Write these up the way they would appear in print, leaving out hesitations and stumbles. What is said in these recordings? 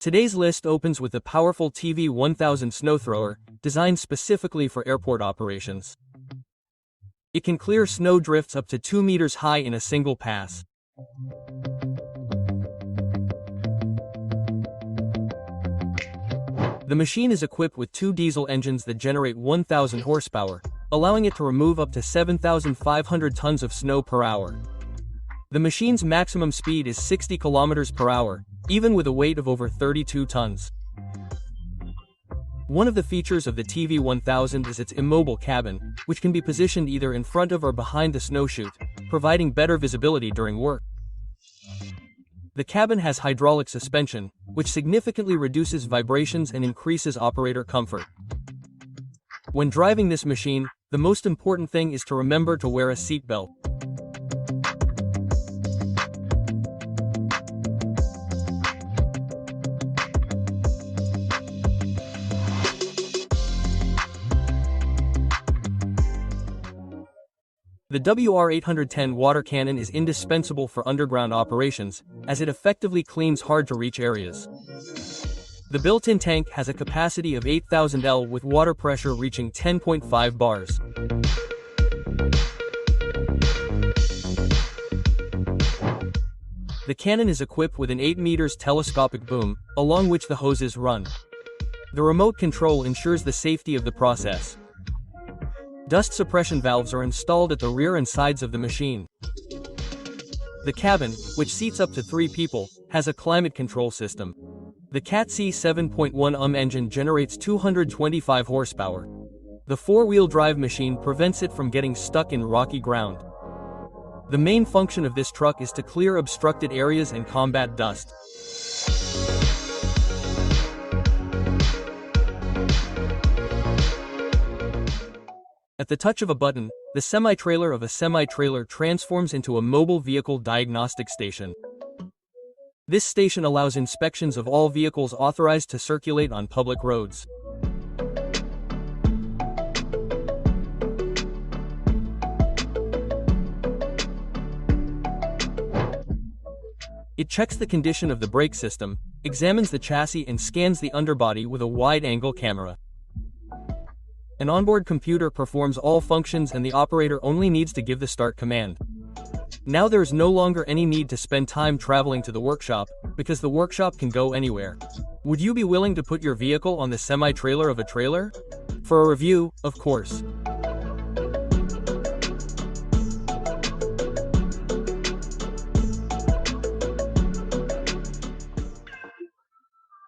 Today's list opens with the powerful TV1000 snow thrower, designed specifically for airport operations. It can clear snow drifts up to 2 meters high in a single pass. The machine is equipped with 2 diesel engines that generate 1,000 horsepower, allowing it to remove up to 7,500 tons of snow per hour. The machine's maximum speed is 60 kilometers per hour, even with a weight of over 32 tons. One of the features of the TV1000 is its immobile cabin, which can be positioned either in front of or behind the snow chute, providing better visibility during work. The cabin has hydraulic suspension, which significantly reduces vibrations and increases operator comfort. When driving this machine, the most important thing is to remember to wear a seatbelt. The WR810 water cannon is indispensable for underground operations, as it effectively cleans hard-to-reach areas. The built-in tank has a capacity of 8,000 L with water pressure reaching 10.5 bars. The cannon is equipped with an 8 meters telescopic boom, along which the hoses run. The remote control ensures the safety of the process. Dust suppression valves are installed at the rear and sides of the machine. The cabin, which seats up to 3 people, has a climate control system. The CAT C 7.1 engine generates 225 horsepower. The 4-wheel drive machine prevents it from getting stuck in rocky ground. The main function of this truck is to clear obstructed areas and combat dust. At the touch of a button, the semi-trailer of a semi-trailer transforms into a mobile vehicle diagnostic station. This station allows inspections of all vehicles authorized to circulate on public roads. It checks the condition of the brake system, examines the chassis and scans the underbody with a wide-angle camera. An onboard computer performs all functions and the operator only needs to give the start command. Now there is no longer any need to spend time traveling to the workshop, because the workshop can go anywhere. Would you be willing to put your vehicle on the semi-trailer of a trailer? For a review, of course.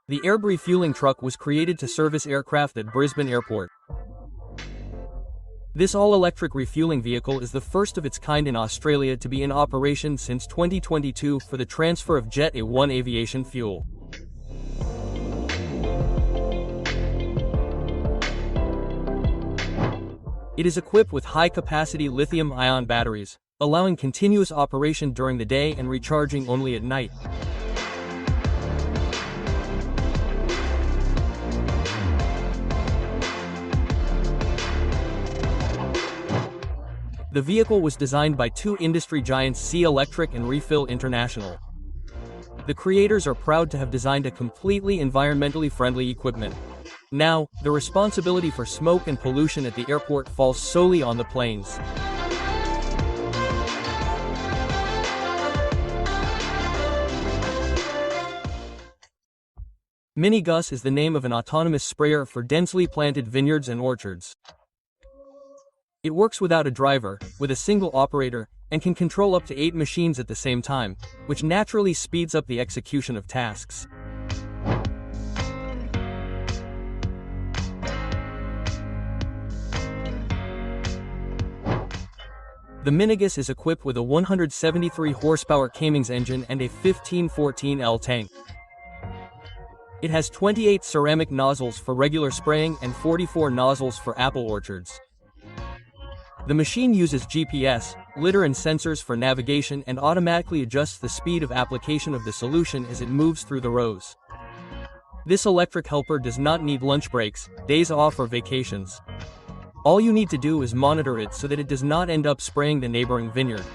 The air refueling truck was created to service aircraft at Brisbane Airport. This all-electric refueling vehicle is the first of its kind in Australia to be in operation since 2022 for the transfer of Jet A1 aviation fuel. It is equipped with high-capacity lithium-ion batteries, allowing continuous operation during the day and recharging only at night. The vehicle was designed by 2 industry giants, Sea Electric and Refill International. The creators are proud to have designed a completely environmentally friendly equipment. Now, the responsibility for smoke and pollution at the airport falls solely on the planes. Mini Gus is the name of an autonomous sprayer for densely planted vineyards and orchards. It works without a driver, with a single operator, and can control up to 8 machines at the same time, which naturally speeds up the execution of tasks. The Minigus is equipped with a 173 horsepower Cummins engine and a 1514L tank. It has 28 ceramic nozzles for regular spraying and 44 nozzles for apple orchards. The machine uses GPS, lidar and sensors for navigation and automatically adjusts the speed of application of the solution as it moves through the rows. This electric helper does not need lunch breaks, days off or vacations. All you need to do is monitor it so that it does not end up spraying the neighboring vineyard.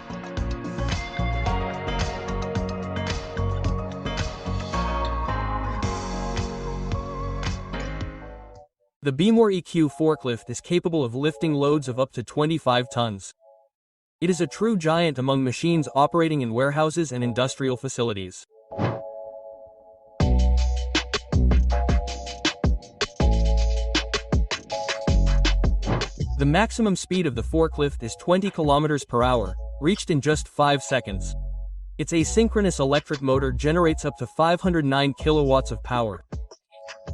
The Bmore EQ forklift is capable of lifting loads of up to 25 tons. It is a true giant among machines operating in warehouses and industrial facilities. The maximum speed of the forklift is 20 kilometers per hour, reached in just 5 seconds. Its asynchronous electric motor generates up to 509 kilowatts of power.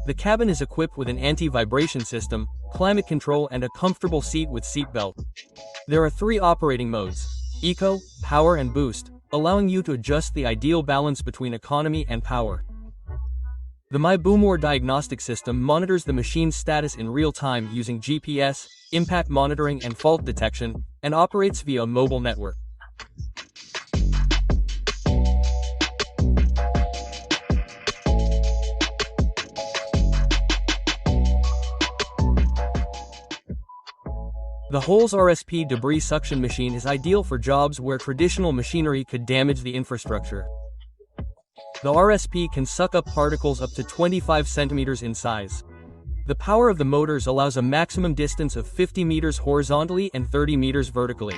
The cabin is equipped with an anti-vibration system, climate control and a comfortable seat with seat belt. There are 3 operating modes: Eco, Power and Boost, allowing you to adjust the ideal balance between economy and power. The MyBoomore diagnostic system monitors the machine's status in real time using GPS, impact monitoring and fault detection, and operates via a mobile network. The Holes RSP debris suction machine is ideal for jobs where traditional machinery could damage the infrastructure. The RSP can suck up particles up to 25 centimeters in size. The power of the motors allows a maximum distance of 50 meters horizontally and 30 meters vertically.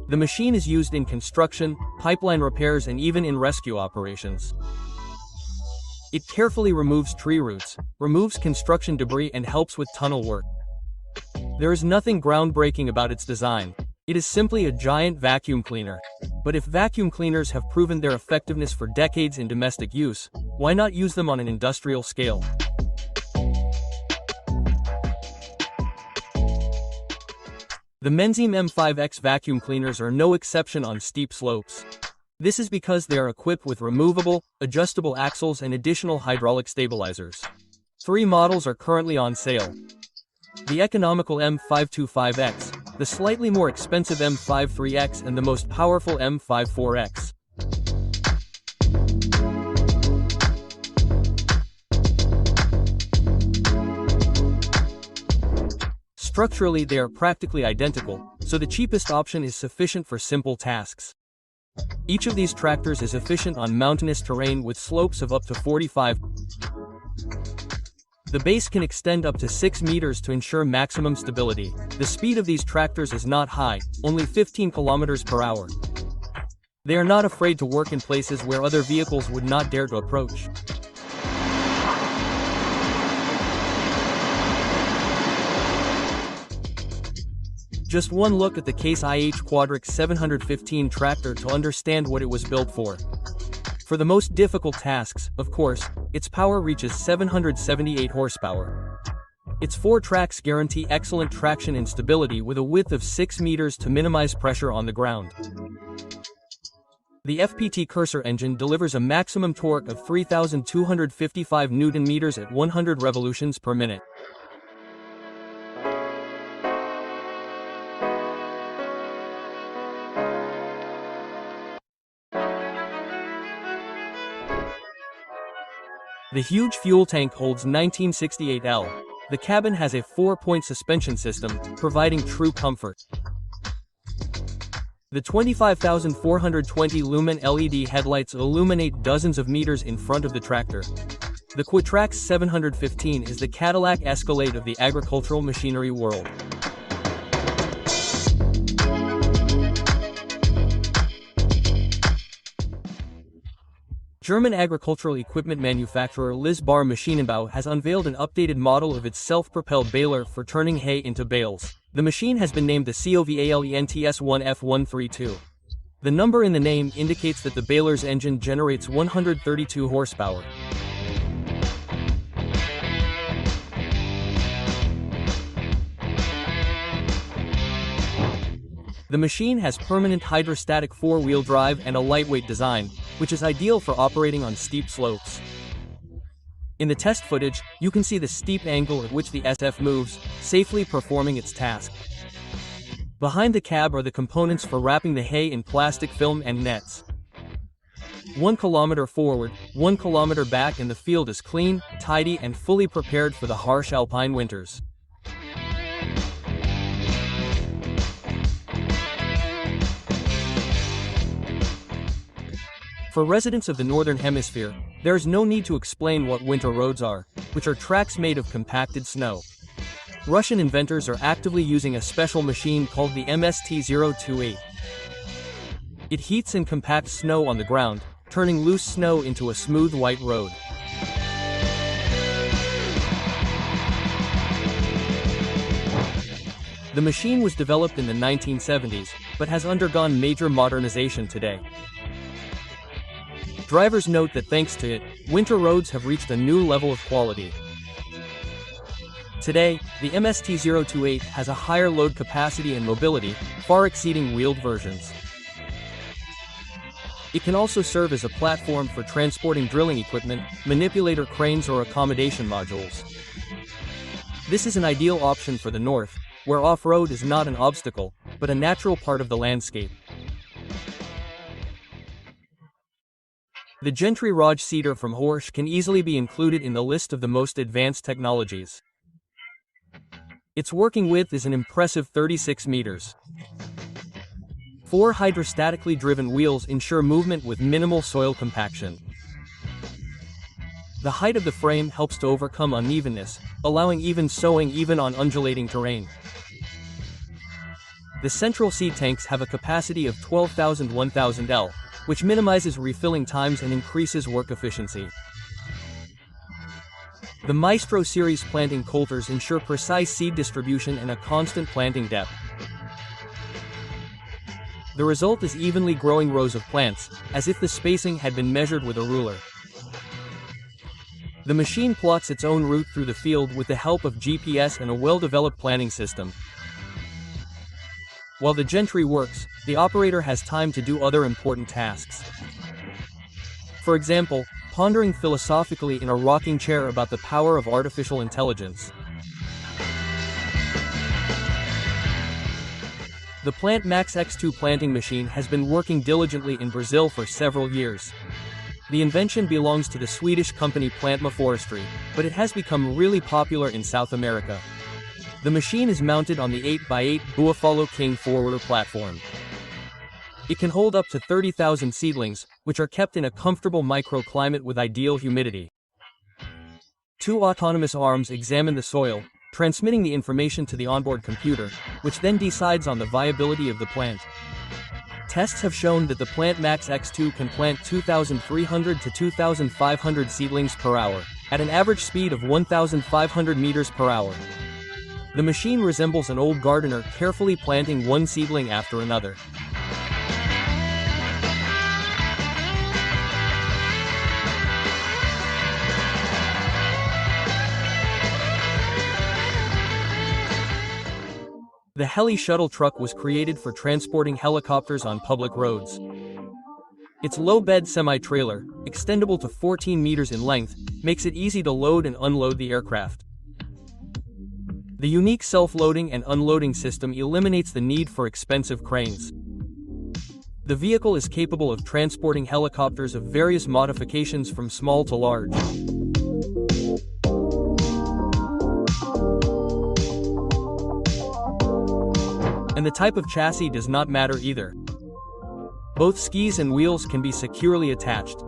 The machine is used in construction, pipeline repairs and even in rescue operations. It carefully removes tree roots, removes construction debris and helps with tunnel work. There is nothing groundbreaking about its design. It is simply a giant vacuum cleaner. But if vacuum cleaners have proven their effectiveness for decades in domestic use, why not use them on an industrial scale? The Menzime M5X vacuum cleaners are no exception on steep slopes. This is because they are equipped with removable, adjustable axles and additional hydraulic stabilizers. 3 models are currently on sale. The economical M525X, the slightly more expensive M53X and the most powerful M54X. Structurally they are practically identical, so the cheapest option is sufficient for simple tasks. Each of these tractors is efficient on mountainous terrain with slopes of up to 45. The base can extend up to 6 meters to ensure maximum stability. The speed of these tractors is not high, only 15 kilometers per hour. They are not afraid to work in places where other vehicles would not dare to approach. Just one look at the Case IH Quadrix 715 tractor to understand what it was built for. For the most difficult tasks, of course, its power reaches 778 horsepower. Its 4 tracks guarantee excellent traction and stability with a width of 6 meters to minimize pressure on the ground. The FPT Cursor engine delivers a maximum torque of 3,255 Nm at 100 revolutions per minute. The huge fuel tank holds 1968 L. The cabin has a 4-point suspension system, providing true comfort. The 25,420 lumen LED headlights illuminate dozens of meters in front of the tractor. The Quatrax 715 is the Cadillac Escalade of the agricultural machinery world. German agricultural equipment manufacturer Lisbar Maschinenbau has unveiled an updated model of its self-propelled baler for turning hay into bales. The machine has been named the COVALENTS1F132. The number in the name indicates that the baler's engine generates 132 horsepower. The machine has permanent hydrostatic 4-wheel drive and a lightweight design, which is ideal for operating on steep slopes. In the test footage, you can see the steep angle at which the SF moves, safely performing its task. Behind the cab are the components for wrapping the hay in plastic film and nets. 1 kilometer forward, 1 kilometer back and the field is clean, tidy and fully prepared for the harsh alpine winters. For residents of the Northern Hemisphere, there is no need to explain what winter roads are, which are tracks made of compacted snow. Russian inventors are actively using a special machine called the MST-028. It heats and compacts snow on the ground, turning loose snow into a smooth white road. The machine was developed in the 1970s, but has undergone major modernization today. Drivers note that thanks to it, winter roads have reached a new level of quality. Today, the MST-028 has a higher load capacity and mobility, far exceeding wheeled versions. It can also serve as a platform for transporting drilling equipment, manipulator cranes or accommodation modules. This is an ideal option for the north, where off-road is not an obstacle, but a natural part of the landscape. The Gentry Raj seeder from Horsch can easily be included in the list of the most advanced technologies. Its working width is an impressive 36 meters. 4 hydrostatically driven wheels ensure movement with minimal soil compaction. The height of the frame helps to overcome unevenness, allowing even sowing even on undulating terrain. The central seed tanks have a capacity of 12,000 L, which minimizes refilling times and increases work efficiency. The Maestro series planting coulters ensure precise seed distribution and a constant planting depth. The result is evenly growing rows of plants, as if the spacing had been measured with a ruler. The machine plots its own route through the field with the help of GPS and a well-developed planning system. While the Gentry works, the operator has time to do other important tasks. For example, pondering philosophically in a rocking chair about the power of artificial intelligence. The Plant Max X2 planting machine has been working diligently in Brazil for several years. The invention belongs to the Swedish company Plantma Forestry, but it has become really popular in South America. The machine is mounted on the 8x8 Buffalo King forwarder platform. It can hold up to 30,000 seedlings, which are kept in a comfortable microclimate with ideal humidity. 2 autonomous arms examine the soil, transmitting the information to the onboard computer, which then decides on the viability of the plant. Tests have shown that the Plant Max X2 can plant 2,300 to 2,500 seedlings per hour, at an average speed of 1,500 meters per hour. The machine resembles an old gardener carefully planting one seedling after another. The Heli shuttle truck was created for transporting helicopters on public roads. Its low-bed semi-trailer, extendable to 14 meters in length, makes it easy to load and unload the aircraft. The unique self-loading and unloading system eliminates the need for expensive cranes. The vehicle is capable of transporting helicopters of various modifications from small to large. And the type of chassis does not matter either. Both skis and wheels can be securely attached.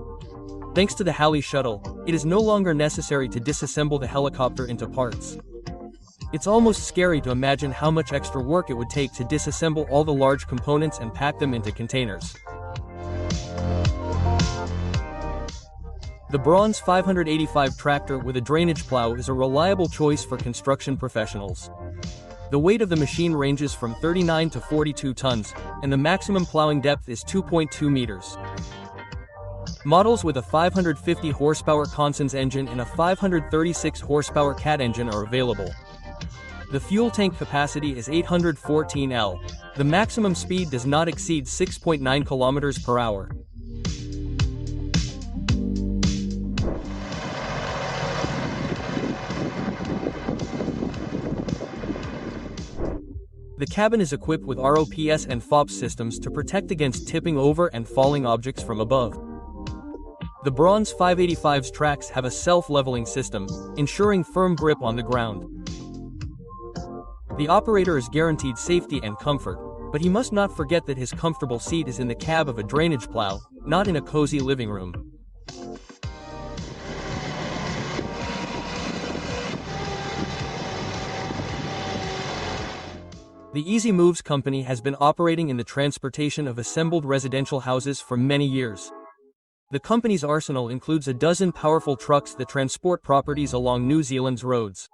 Thanks to the Heli shuttle, it is no longer necessary to disassemble the helicopter into parts. It's almost scary to imagine how much extra work it would take to disassemble all the large components and pack them into containers. The Bronze 585 tractor with a drainage plow is a reliable choice for construction professionals. The weight of the machine ranges from 39 to 42 tons, and the maximum plowing depth is 2.2 meters. Models with a 550 horsepower Consens engine and a 536 horsepower Cat engine are available. The fuel tank capacity is 814 L. The maximum speed does not exceed 6.9 kilometers per hour. The cabin is equipped with ROPS and FOPS systems to protect against tipping over and falling objects from above. The Bronze 585's tracks have a self-leveling system, ensuring firm grip on the ground. The operator is guaranteed safety and comfort, But he must not forget that his comfortable seat is in the cab of a drainage plow, not in a cozy living room. The Easy Moves company has been operating in the transportation of assembled residential houses for many years. The company's arsenal includes a dozen powerful trucks that transport properties along New Zealand's roads.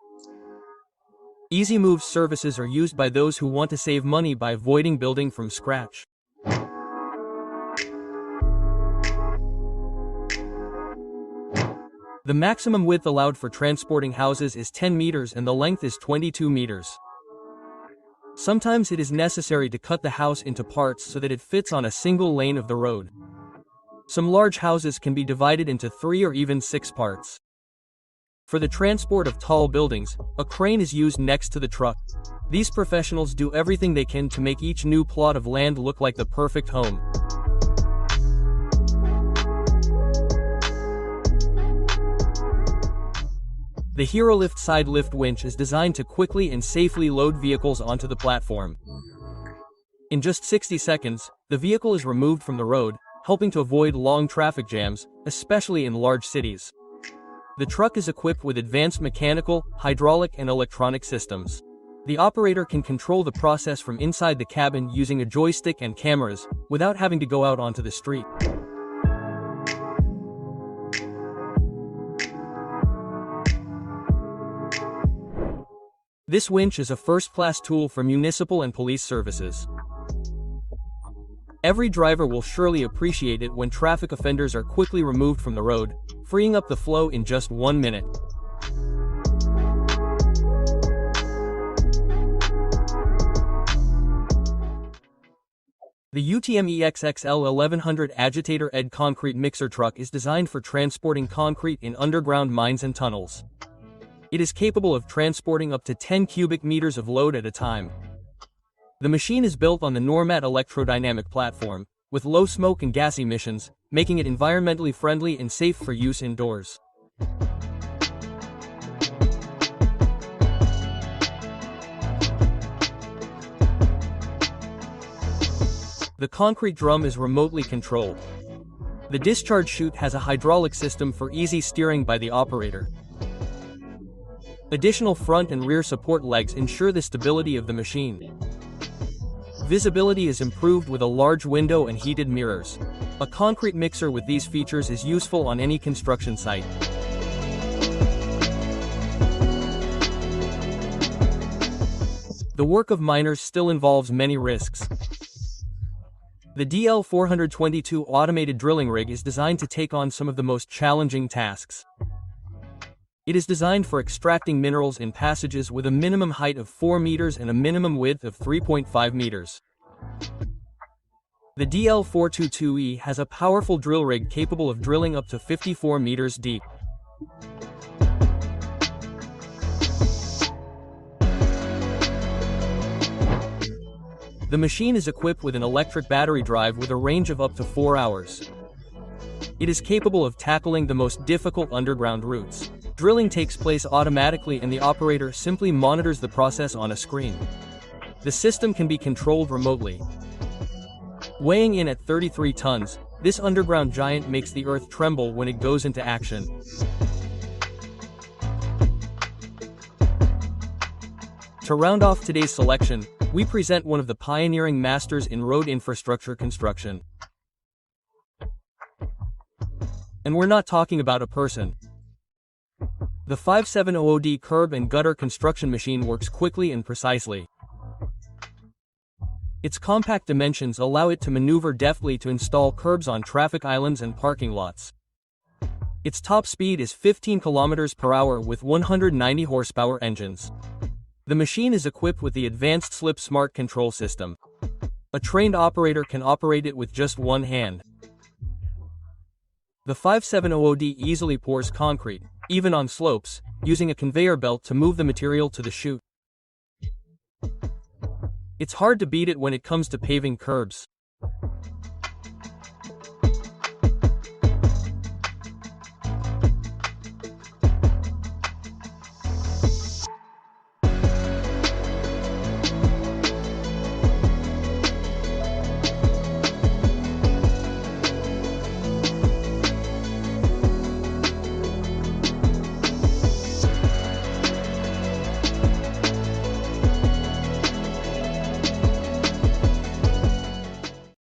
Easy Moves services are used by those who want to save money by avoiding building from scratch. The maximum width allowed for transporting houses is 10 meters and the length is 22 meters. Sometimes it is necessary to cut the house into parts so that it fits on a single lane of the road. Some large houses can be divided into 3 or even 6 parts. For the transport of tall buildings, a crane is used next to the truck. These professionals do everything they can to make each new plot of land look like the perfect home. The HeroLift side lift winch is designed to quickly and safely load vehicles onto the platform. In just 60 seconds, the vehicle is removed from the road, helping to avoid long traffic jams, especially in large cities. The truck is equipped with advanced mechanical, hydraulic, and electronic systems. The operator can control the process from inside the cabin using a joystick and cameras, without having to go out onto the street. This winch is a first-class tool for municipal and police services. Every driver will surely appreciate it when traffic offenders are quickly removed from the road, freeing up the flow in just 1 minute. The UTM EXXL 1100 Agitator ED concrete mixer truck is designed for transporting concrete in underground mines and tunnels. It is capable of transporting up to 10 cubic meters of load at a time. The machine is built on the Normat electrodynamic platform, with low smoke and gas emissions, making it environmentally friendly and safe for use indoors. The concrete drum is remotely controlled. The discharge chute has a hydraulic system for easy steering by the operator. Additional front and rear support legs ensure the stability of the machine. Visibility is improved with a large window and heated mirrors. A concrete mixer with these features is useful on any construction site. The work of miners still involves many risks. The DL422 automated drilling rig is designed to take on some of the most challenging tasks. It is designed for extracting minerals in passages with a minimum height of 4 meters and a minimum width of 3.5 meters. The DL422E has a powerful drill rig capable of drilling up to 54 meters deep. The machine is equipped with an electric battery drive with a range of up to 4 hours. It is capable of tackling the most difficult underground routes. Drilling takes place automatically and the operator simply monitors the process on a screen. The system can be controlled remotely. Weighing in at 33 tons, this underground giant makes the earth tremble when it goes into action. To round off today's selection, we present one of the pioneering masters in road infrastructure construction. And we're not talking about a person. The 5700D curb and gutter construction machine works quickly and precisely. Its compact dimensions allow it to maneuver deftly to install curbs on traffic islands and parking lots. Its top speed is 15 km per hour with 190 horsepower engines. The machine is equipped with the advanced Slip Smart control system. A trained operator can operate it with just one hand. The 5700D easily pours concrete, even on slopes, using a conveyor belt to move the material to the chute. It's hard to beat it when it comes to paving curbs.